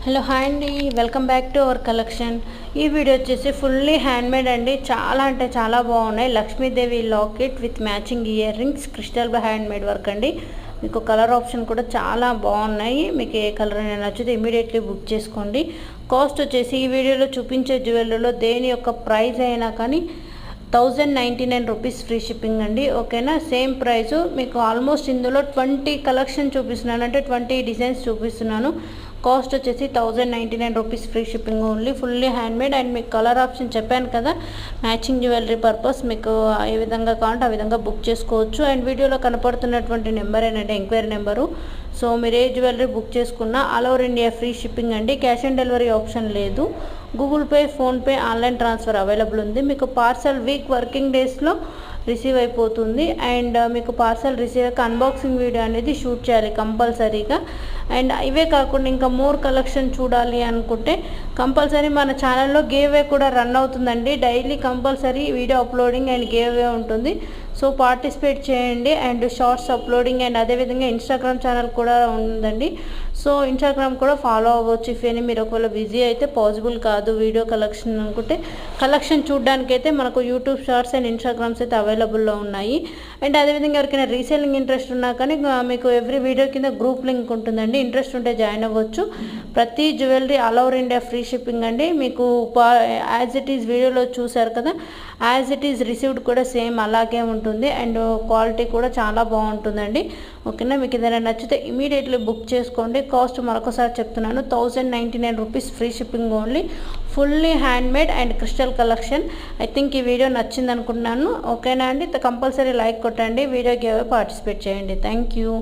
Hello hi అండి, welcome back to our collection. ఈ video వచ్చేసి ఫుల్లీ హ్యాండ్మేడ్ అండి. చాలా అంటే చాలా బాగున్నాయి. Lakshmidevi locket with matching ear rings, crystal handmade work అండి. మీకు కలర్ ఆప్షన్ కూడా చాలా బాగున్నాయి. మీకు ఏ కలర్ అయినా నచ్చితే ఇమీడియట్లీ బుక్ చేసుకోండి. కాస్ట్ వచ్చేసి ఈ వీడియోలో చూపించే జ్యువెలరీలో దేని యొక్క ప్రైస్ అయినా కానీ 1099 రూపీస్ ఫ్రీ షిప్పింగ్ అండి. ఓకేనా, సేమ్ ప్రైస్ మీకు. ఆల్మోస్ట్ ఇందులో 20 కలెక్షన్ చూపిస్తున్నాను, అంటే 20 డిజైన్స్ చూపిస్తున్నాను. కాస్ట్ వచ్చేసి 1099 rupees free shipping only. Fully handmade and మీకు కలర్ ఆప్షన్ చెప్పాను కదా, మ్యాచింగ్ జ్యువెలరీ పర్పస్. మీకు ఏ విధంగా కావాలంటే ఆ విధంగా బుక్ చేసుకోవచ్చు. అండ్ వీడియోలో కనపడుతున్నటువంటి నెంబర్ ఏంటంటే ఎంక్వైరీ నెంబరు. సో మీరు ఏ జ్యువెలరీ బుక్ చేసుకున్నా all over India free shipping అండి. క్యాష్ ఆన్ డెలివరీ ఆప్షన్ లేదు. Google pay, PhonePe, online transfer available ఉంది. మీకు పార్సల్ వీక్ వర్కింగ్ డేస్లో రిసీవ్ అయిపోతుంది. అండ్ మీకు పార్సల్ రిసీవ్ అయ్యాక అన్బాక్సింగ్ వీడియో అనేది షూట్ చేయాలి కంపల్సరీగా. అండ్ ఇవే కాకుండా ఇంకా మోర్ కలెక్షన్ చూడాలి అనుకుంటే కంపల్సరీ మన ఛానల్లో గివ్ కూడా రన్ అవుతుందండి. Daily compulsory video uploading and give ఉంటుంది. సో పార్టిసిపేట్ చేయండి. అండ్ షార్ట్స్ అప్లోడింగ్ అండ్ అదేవిధంగా ఇన్స్టాగ్రామ్ ఛానల్ కూడా ఉందండి. సో ఇన్స్టాగ్రామ్ కూడా ఫాలో అవ్వచ్చు. ఇఫ్ అని మీరు ఒకవేళ బిజీ అయితే పాసిబుల్ కాదు వీడియో కలెక్షన్ అనుకుంటే, కలెక్షన్ చూడడానికైతే మనకు యూట్యూబ్ షార్ట్స్ అండ్ ఇన్స్టాగ్రామ్స్ అయితే అవైలబుల్లో ఉన్నాయి. అండ్ అదేవిధంగా ఎవరికైనా రీసేలింగ్ ఇంట్రెస్ట్ ఉన్నా కానీ మీకు ఎవ్రీ వీడియో కింద గ్రూప్ లింక్ ఉంటుందండి. ఇంట్రెస్ట్ ఉంటే జాయిన్ అవ్వచ్చు. ప్రతి jewellery all over India free shipping అండి. మీకు యాజ్ ఇట్ ఈజ్ వీడియోలో చూసారు కదా, యాజ్ ఇట్ ఈజ్ రిసీవ్డ్ కూడా సేమ్ అలాగే ఉంటుంది. అండ్ క్వాలిటీ కూడా చాలా బాగుంటుందండి. ఓకేనా, మీకు ఏదైనా నచ్చితే ఇమీడియట్లీ బుక్ చేసుకోండి. కాస్ట్ మరొకసారి చెప్తున్నాను, 1099 rupees free shipping only. Fully handmade and crystal collection. I think ఈ వీడియో నచ్చింది అనుకుంటున్నాను. ఓకేనా అండి, కంపల్సరీ లైక్ కొట్టండి, వీడియోకి పార్టిసిపేట్ చేయండి. Thank you.